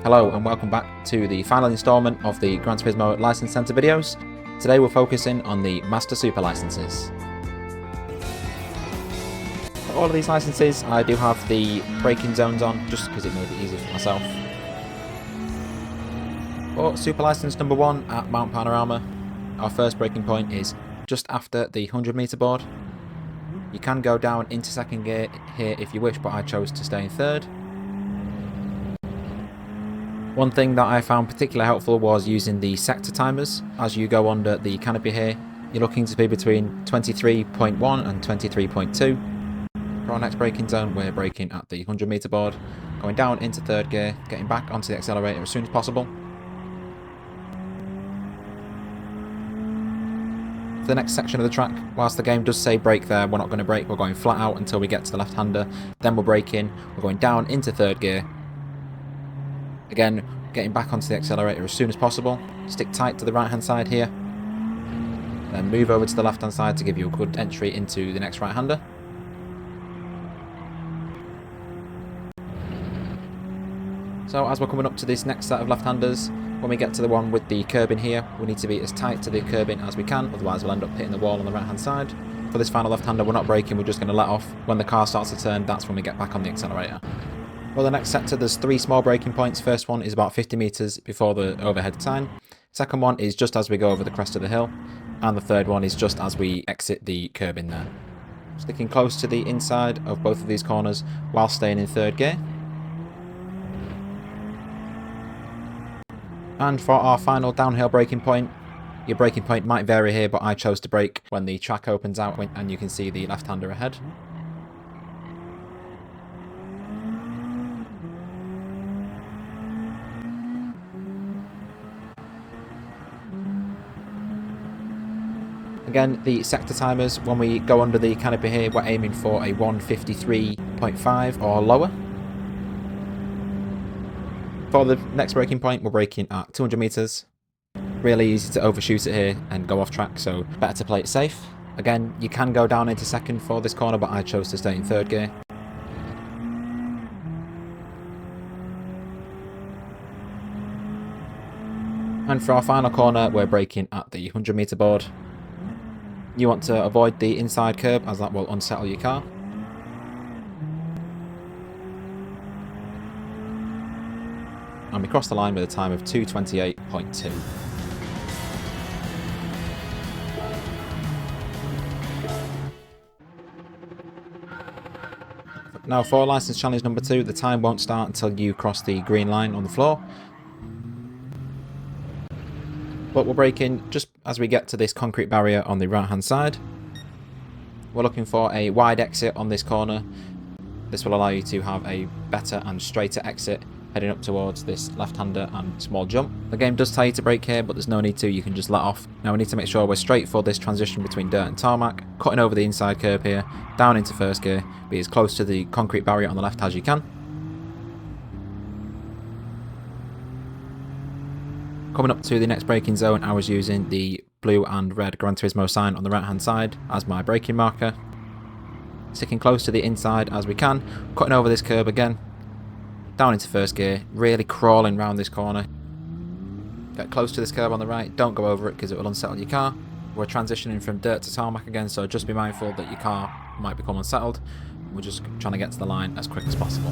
Hello and welcome back to the final installment of the Gran Turismo License Center videos. Today we're focusing on the Master Super licenses. For all of these licenses I do have the braking zones on just because it made it easier for myself. For Super License number 1 at Mount Panorama, our first braking point is just after the 100 meter board. You can go down into second gear here if you wish, but I chose to stay in third. One thing that I found particularly helpful was using the sector timers. As you go under the canopy here, you're looking to be between 23.1 and 23.2. For our next braking zone, we're braking at the 100 meter board, going down into third gear, getting back onto the accelerator as soon as possible. For the next section of the track, whilst the game does say brake there, we're not going to brake, we're going flat out until we get to the left-hander, then we'll brake in, we're going down into third gear. Again, getting back onto the accelerator as soon as possible, stick tight to the right-hand side here, then move over to the left-hand side to give you a good entry into the next right-hander. So as we're coming up to this next set of left-handers, when we get to the one with the curbing here, we need to be as tight to the curbing as we can, otherwise we'll end up hitting the wall on the right-hand side. For this final left-hander, we're not braking, we're just going to let off. When the car starts to turn, that's when we get back on the accelerator. For the next sector, there's 3 small braking points. First one is about 50 metres before the overhead sign. Second one is just as we go over the crest of the hill. And the third one is just as we exit the curbing there. Sticking close to the inside of both of these corners while staying in third gear. And for our final downhill braking point, your braking point might vary here, but I chose to brake when the track opens out and you can see the left-hander ahead. Again, the sector timers, when we go under the canopy here, we're aiming for a 153.5 or lower. For the next braking point, we're braking at 200 metres. Really easy to overshoot it here and go off track, so better to play it safe. Again, you can go down into second for this corner, but I chose to stay in third gear. And for our final corner, we're braking at the 100 metre board. You want to avoid the inside curb as that will unsettle your car. And we cross the line with a time of 2:28.2. Now for license challenge number 2, the time won't start until you cross the green line on the floor. But we'll brake in just as we get to this concrete barrier on the right hand side. We're looking for a wide exit on this corner. This will allow you to have a better and straighter exit heading up towards this left-hander and small jump. The game does tell you to brake here, but there's no need to, you can just let off. Now we need to make sure we're straight for this transition between dirt and tarmac, cutting over the inside curb here, down into first gear, be as close to the concrete barrier on the left as you can. Coming up to the next braking zone, I was using the blue and red Gran Turismo sign on the right hand side as my braking marker. Sticking close to the inside as we can, cutting over this curb again, down into first gear, really crawling round this corner. Get close to this curb on the right, don't go over it because it will unsettle your car. We're transitioning from dirt to tarmac again, so just be mindful that your car might become unsettled. We're just trying to get to the line as quick as possible.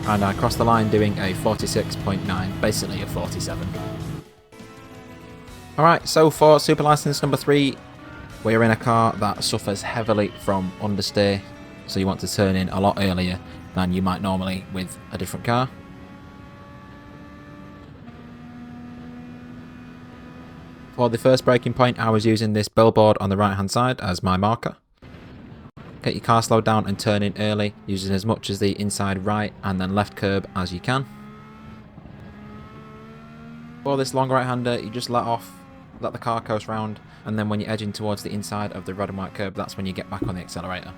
And I crossed the line doing a 46.9, basically a 47. Alright, so for Super License number 3, we're in a car that suffers heavily from understeer, so you want to turn in a lot earlier than you might normally with a different car. For the first braking point, I was using this billboard on the right hand side as my marker. Get your car slowed down and turn in early, using as much as the inside right and then left curb as you can. For this long right-hander, you just let off, let the car coast round, and then when you're edging towards the inside of the red and white curb, that's when you get back on the accelerator.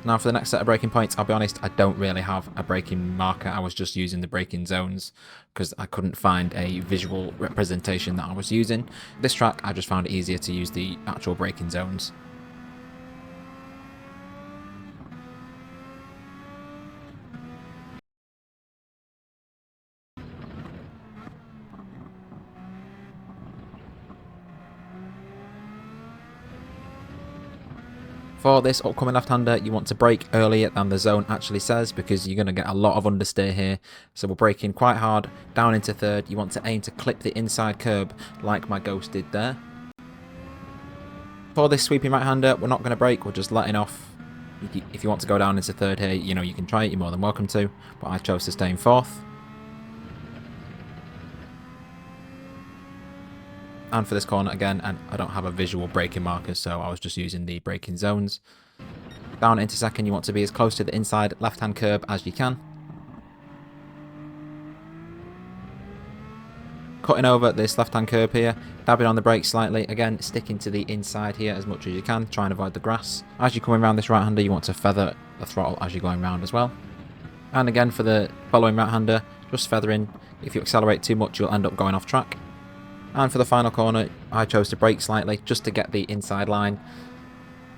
Now for the next set of braking points, I'll be honest, I don't really have a braking marker. I was just using the braking zones because I couldn't find a visual representation that I was using. This track, I just found it easier to use the actual braking zones. For this upcoming left-hander, you want to brake earlier than the zone actually says, because you're going to get a lot of understeer here. So we're braking quite hard, down into third. You want to aim to clip the inside curb like my Ghost did there. For this sweeping right-hander, we're not going to brake, we're just letting off. If you want to go down into third here, you know, you can try it, you're more than welcome to, but I chose to stay in fourth. And for this corner again, and I don't have a visual braking marker, so I was just using the braking zones. Down into second, you want to be as close to the inside left-hand curb as you can. Cutting over this left-hand curb here, dabbing on the brakes slightly, again sticking to the inside here as much as you can, try and avoid the grass. As you come around this right-hander, you want to feather the throttle as you're going round as well. And again for the following right-hander, just feathering. If you accelerate too much, you'll end up going off track. And for the final corner, I chose to brake slightly just to get the inside line.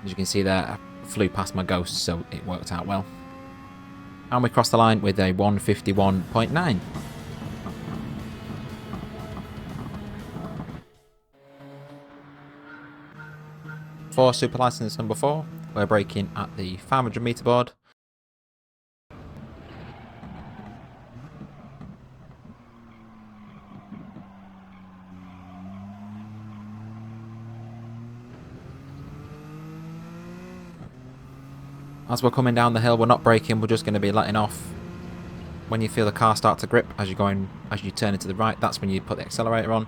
As you can see there, I flew past my Ghost, so it worked out well. And we crossed the line with a 151.9. For Super License number 4, we're braking at the 500 meter board. As we're coming down the hill, we're not braking, we're just going to be letting off. When you feel the car start to grip as you turn it to the right, that's when you put the accelerator on.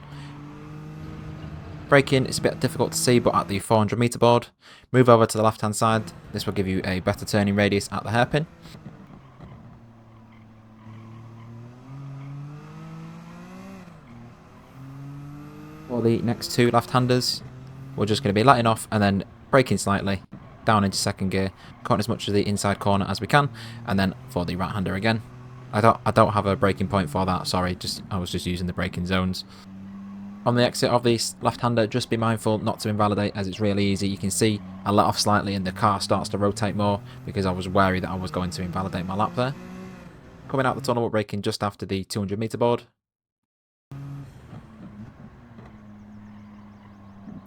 Braking, it's a bit difficult to see, but at the 400 meter board, move over to the left hand side. This will give you a better turning radius at the hairpin. For the next two left-handers, we're just going to be letting off and then braking slightly down into second gear, cutting as much of the inside corner as we can, and then for the right-hander again. I don't have a braking point for that, sorry, I was just using the braking zones. On the exit of this left-hander, just be mindful not to invalidate, as it's really easy. You can see I let off slightly and the car starts to rotate more because I was wary that I was going to invalidate my lap there. Coming out the tunnel, we're braking just after the 200 meter board.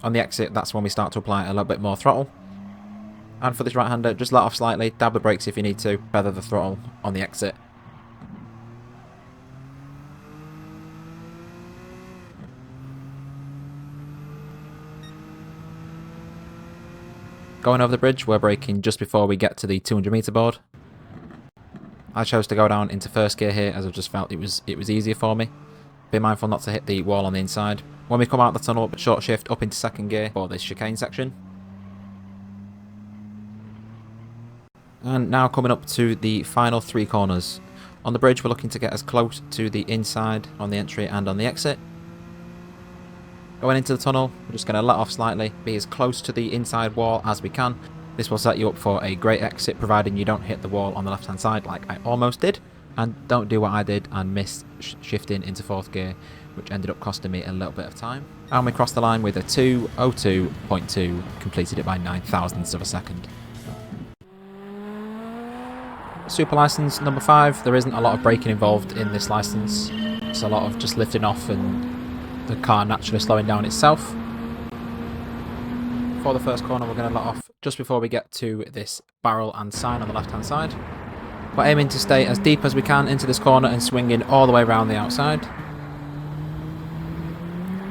On the exit, that's when we start to apply a little bit more throttle. And for this right-hander, just let off slightly, dab the brakes if you need to, feather the throttle on the exit. Going over the bridge, we're braking just before we get to the 200 meter board. I chose to go down into first gear here as I just felt it was easier for me. Be mindful not to hit the wall on the inside. When we come out the tunnel, short shift up into second gear for this chicane section. And now coming up to the final three corners. On the bridge, we're looking to get as close to the inside on the entry and on the exit. Going into the tunnel, we're just going to let off slightly, be as close to the inside wall as we can. This will set you up for a great exit, providing you don't hit the wall on the left hand side like I almost did. And don't do what I did and miss shifting into fourth gear, which ended up costing me a little bit of time. And we crossed the line with a 2:02.2, completed it by 9,000ths of a second. Super license number 5, there isn't a lot of braking involved in this license. It's a lot of just lifting off and the car naturally slowing down itself. For the first corner, we're going to let off just before we get to this barrel and sign on the left hand side. We're aiming to stay as deep as we can into this corner and swinging all the way around the outside.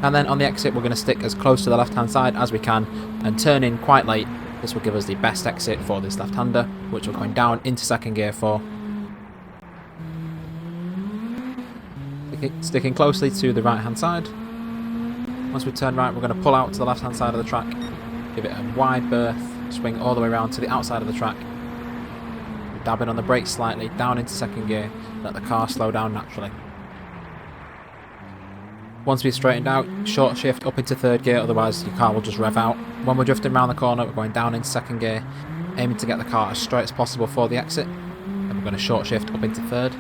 And then on the exit, we're going to stick as close to the left hand side as we can and turn in quite late. This will give us the best exit for this left-hander, which we're going down into second gear for. Sticking closely to the right-hand side. Once we turn right, we're going to pull out to the left-hand side of the track, give it a wide berth, swing all the way around to the outside of the track. Dabbing on the brakes slightly, down into second gear, let the car slow down naturally. Once we've straightened out, short shift up into third gear, otherwise your car will just rev out. When we're drifting around the corner, we're going down into second gear, aiming to get the car as straight as possible for the exit. And we're going to short shift up into third.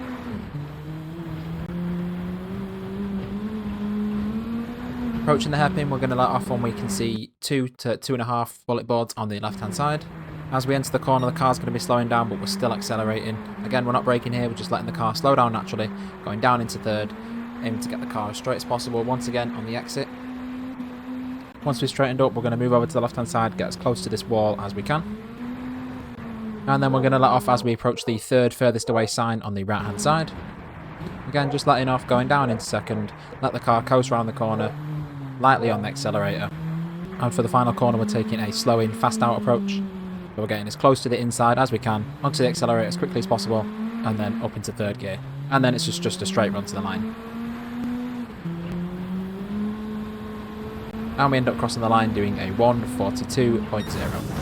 Approaching the hairpin, we're going to let off when we can see 2 to 2.5 bullet boards on the left hand side. As we enter the corner, the car's going to be slowing down, but we're still accelerating. Again, we're not braking here, we're just letting the car slow down naturally, going down into third, aiming to get the car as straight as possible once again on the exit. Once we've straightened up, we're going to move over to the left hand side, get as close to this wall as we can. And then we're going to let off as we approach the third furthest away sign on the right hand side. Again, just letting off, going down into second, let the car coast around the corner, lightly on the accelerator. And for the final corner, we're taking a slow in, fast out approach. So we're getting as close to the inside as we can, onto the accelerator as quickly as possible, and then up into third gear. And then it's just a straight run to the line. And we end up crossing the line doing a 1:42.0.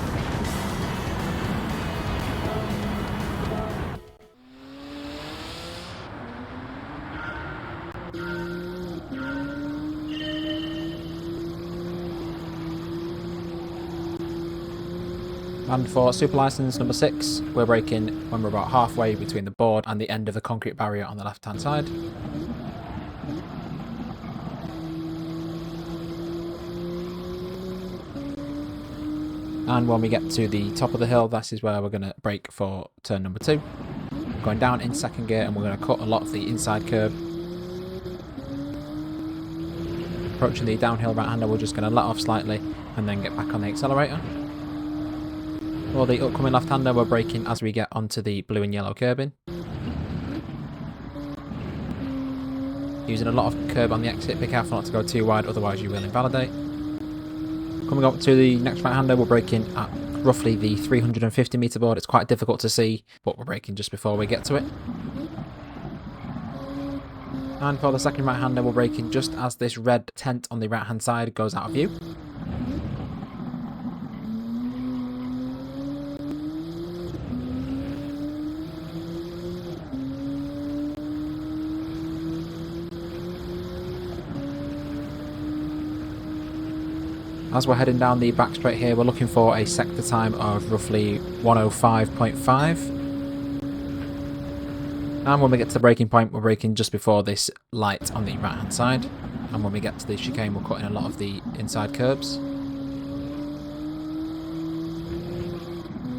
And for super license number 6, we're braking when we're about halfway between the board and the end of the concrete barrier on the left hand side. And when we get to the top of the hill, this is where we're going to brake for turn number 2. Going down in second gear, and we're going to cut a lot of the inside curb. Approaching the downhill right hander, we're just going to let off slightly and then get back on the accelerator. For the upcoming left hander, we're braking as we get onto the blue and yellow curbing. Using a lot of curb on the exit, be careful not to go too wide, otherwise you will invalidate. Coming up to the next right hander, we're braking at roughly the 350 metre board. It's quite difficult to see, but we're braking just before we get to it. And for the second right hander, we're braking just as this red tent on the right hand side goes out of view. As we're heading down the back straight here, we're looking for a sector time of roughly 1:05.5. And when we get to the braking point, we're braking just before this light on the right hand side. And when we get to the chicane, we're cutting a lot of the inside curbs.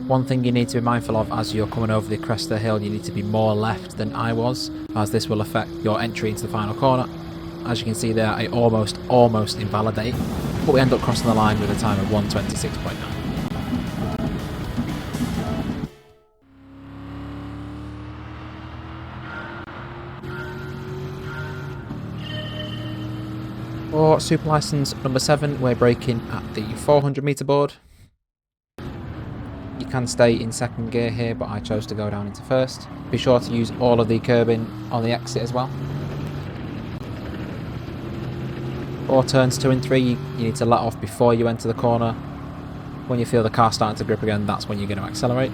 One thing you need to be mindful of as you're coming over the crest of the hill, you need to be more left than I was, as this will affect your entry into the final corner. As you can see there, I almost invalidate, but we end up crossing the line with a time of 1:26.9. For super license number 7, we're braking at the 400 metre board. You can stay in second gear here, but I chose to go down into first. Be sure to use all of the curbing on the exit as well. For turns 2 and 3, you need to let off before you enter the corner. When you feel the car starting to grip again, that's when you're going to accelerate.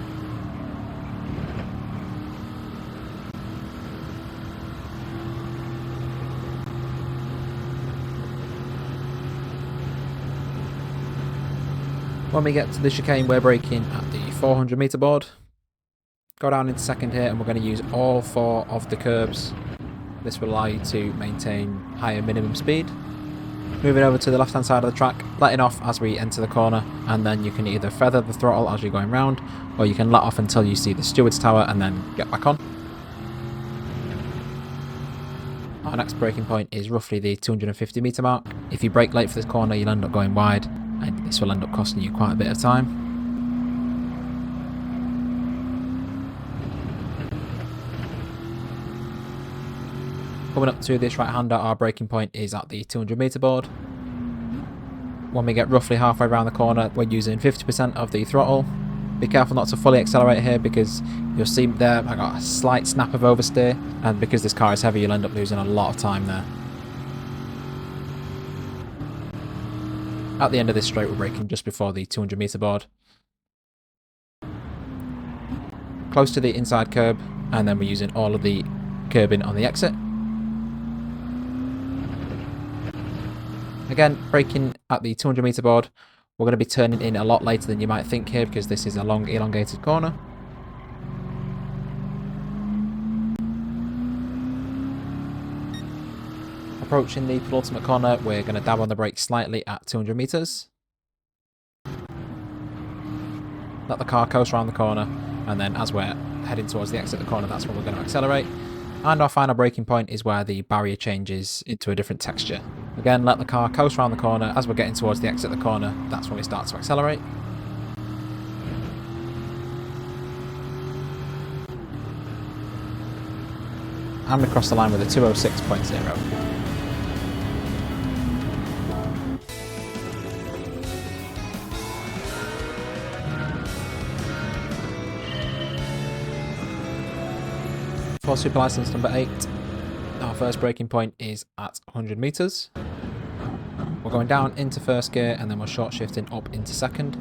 When we get to the chicane, we're braking at the 400 metre board. Go down into second here, and we're going to use all 4 of the curbs. This will allow you to maintain higher minimum speed. Moving over to the left hand side of the track, letting off as we enter the corner, and then you can either feather the throttle as you're going round, or you can let off until you see the steward's tower and then get back on. Our next braking point is roughly the 250 metre mark. If you brake late for this corner, you'll end up going wide, and this will end up costing you quite a bit of time. Coming up to this right hander, our braking point is at the 200 metre board. When we get roughly halfway around the corner, we're using 50% of the throttle. Be careful not to fully accelerate here, because you'll see there I got a slight snap of oversteer, and because this car is heavy, you'll end up losing a lot of time there. At the end of this straight, we're braking just before the 200 metre board. Close to the inside curb, and then we're using all of the curbing on the exit. Again, braking at the 200 metre board. We're going to be turning in a lot later than you might think here, because this is a long elongated corner. Approaching the penultimate corner, we're going to dab on the brakes slightly at 200 metres. Let the car coast around the corner, and then as we're heading towards the exit of the corner, that's when we're going to accelerate. And our final braking point is where the barrier changes into a different texture. Again, let the car coast around the corner. As we're getting towards the exit of the corner, that's when we start to accelerate. And we cross the line with a 206.0. For super license number 8, our first braking point is at 100 metres. We're going down into first gear and then we're short shifting up into second.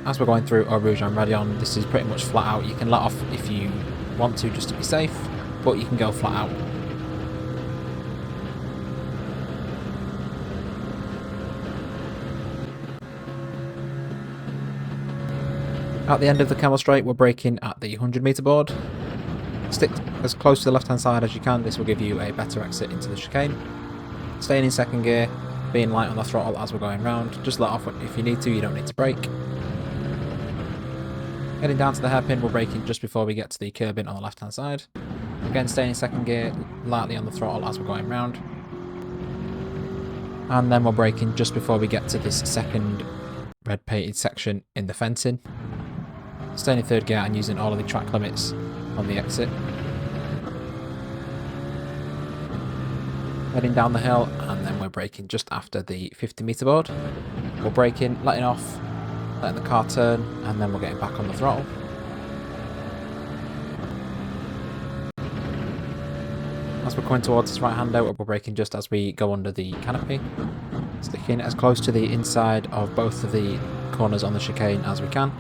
As we're going through Eau Rouge and Radion, this is pretty much flat out. You can let off if you want to just to be safe, but you can go flat out. At the end of the Camel Straight, we're braking at the 100 metre board. Stick as close to the left hand side as you can, this will give you a better exit into the chicane. Staying in second gear, being light on the throttle as we're going round, just let off if you need to, you don't need to brake. Heading down to the hairpin, we're braking just before we get to the curb in on the left hand side. Again, staying in second gear, lightly on the throttle as we're going round. And then we're braking just before we get to this second red painted section in the fencing. Staying in third gear and using all of the track limits on the exit. Heading down the hill, and then we're braking just after the 50 metre board. We're braking, letting off, letting the car turn, and then we're getting back on the throttle. As we're coming towards this right hand out, we're braking just as we go under the canopy. Sticking as close to the inside of both of the corners on the chicane as we can.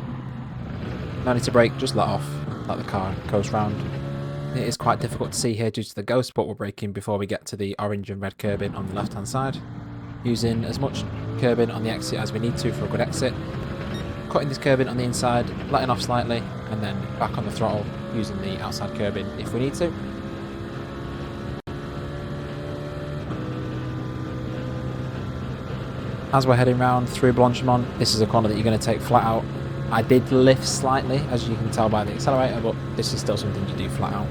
No need to brake, just let off, let the car coast round. It is quite difficult to see here due to the ghost, but we're braking before we get to the orange and red curbing on the left hand side. Using as much curbing on the exit as we need to for a good exit. Cutting this curbing on the inside, letting off slightly, and then back on the throttle using the outside curbing if we need to. As we're heading round through Blanchimont, this is a corner that you're going to take flat out. I did lift slightly, as you can tell by the accelerator, but this is still something you do flat out.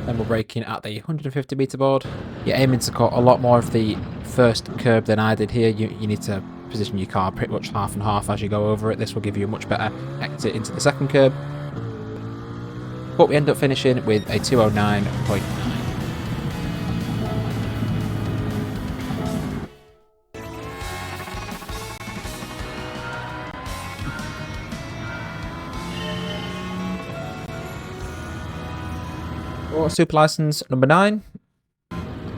Then we're braking at the 150 metre board. You're aiming to cut a lot more of the first curb than I did here. You need to position your car pretty much half and half as you go over it. This will give you a much better exit into the second curb. But we end up finishing with a 209.9. For super license number 9,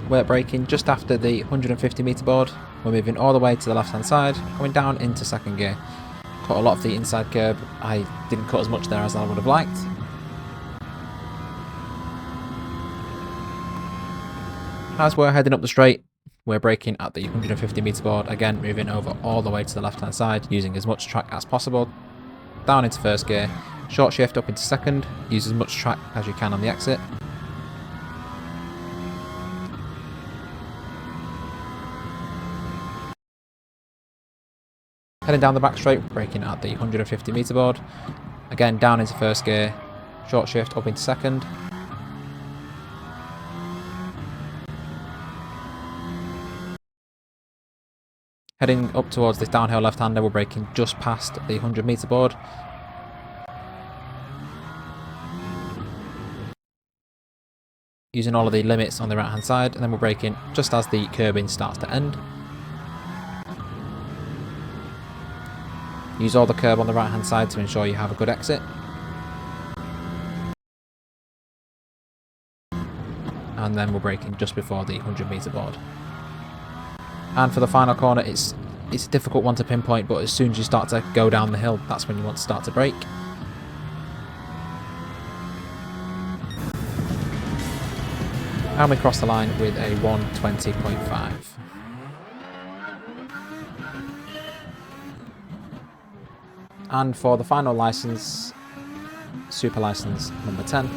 we're braking just after the 150 metre board. We're moving all the way to the left hand side, going down into second gear. Cut a lot of the inside curb. I didn't cut as much there as I would have liked. As we're heading up the straight, we're braking at the 150 metre board, again moving over all the way to the left hand side, using as much track as possible. Down into first gear, short shift up into second, use as much track as you can on the exit. Heading down the back straight, braking at the 150 metre board. Again, down into first gear, short shift up into second. Heading up towards this downhill left-hander, we're braking just past the 100 metre board. Using all of the limits on the right-hand side, and then we're braking just as the curbing starts to end. Use all the curb on the right hand side to ensure you have a good exit. And then we're braking just before the 100 metre board. And for the final corner, it's a difficult one to pinpoint, but as soon as you start to go down the hill, that's when you want to start to brake. And we cross the line with a 120.5. And for the final license, super license number 10.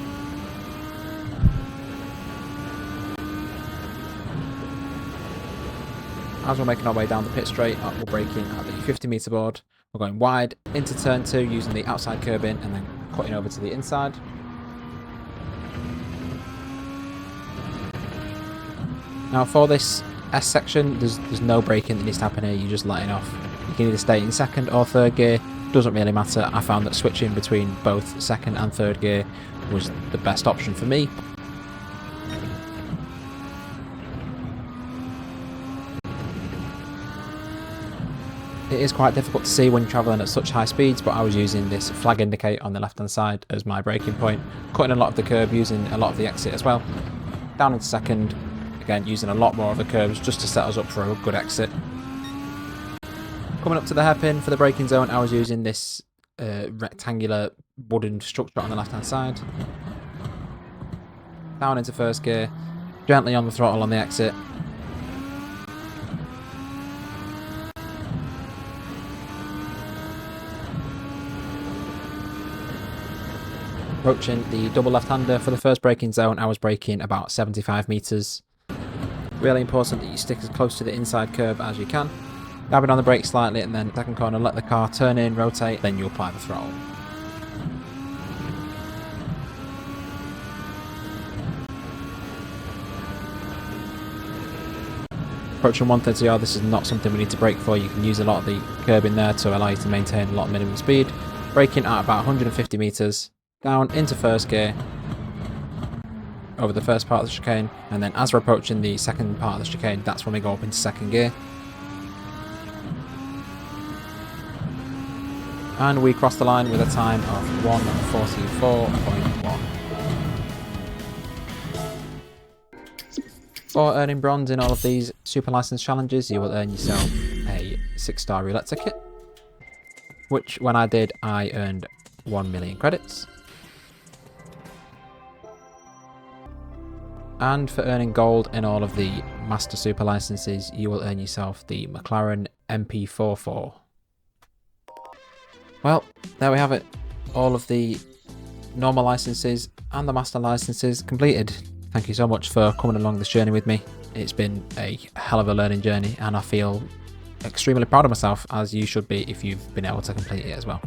As we're making our way down the pit straight, we're braking at the 50 metre board. We're going wide into turn 2 using the outside curb in and then cutting over to the inside. Now for this S section, there's no braking that needs to happen here, you're just letting off. You can either stay in second or third gear, doesn't really matter. I found that switching between both second and third gear was the best option for me. It is quite difficult to see when you're travelling at such high speeds, but I was using this flag indicator on the left hand side as my braking point, cutting a lot of the curb, using a lot of the exit as well. Down into second, again using a lot more of the curbs just to set us up for a good exit. Coming up to the hairpin for the braking zone, I was using this rectangular wooden structure on the left hand side. Down into first gear, gently on the throttle on the exit. Approaching the double left-hander for the first braking zone, I was braking about 75 metres. Really important that you stick as close to the inside curb as you can. Dabbing on the brake slightly, and then second corner, let the car turn in, rotate, then you apply the throttle. Approaching 130R, this is not something we need to brake for. You can use a lot of the curb in there to allow you to maintain a lot of minimum speed. Braking at about 150 metres. Down into first gear, over the first part of the chicane, and then as we're approaching the second part of the chicane, that's when we go up into second gear. And we cross the line with a time of 1:44.1. For earning bronze in all of these super license challenges, you will earn yourself a 6-star roulette ticket, which when I did, I earned 1 million credits. And for earning gold in all of the Master Super licenses, you will earn yourself the McLaren MP44. Well, there we have it. All of the normal licenses and the Master licenses completed. Thank you so much for coming along this journey with me. It's been a hell of a learning journey, and I feel extremely proud of myself, as you should be if you've been able to complete it as well.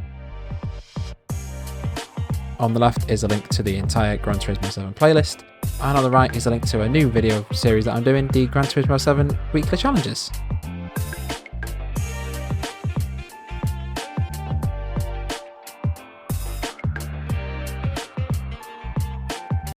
On the left is a link to the entire Gran Turismo 7 playlist, and on the right is a link to a new video series that I'm doing, the Gran Turismo 7 weekly challenges.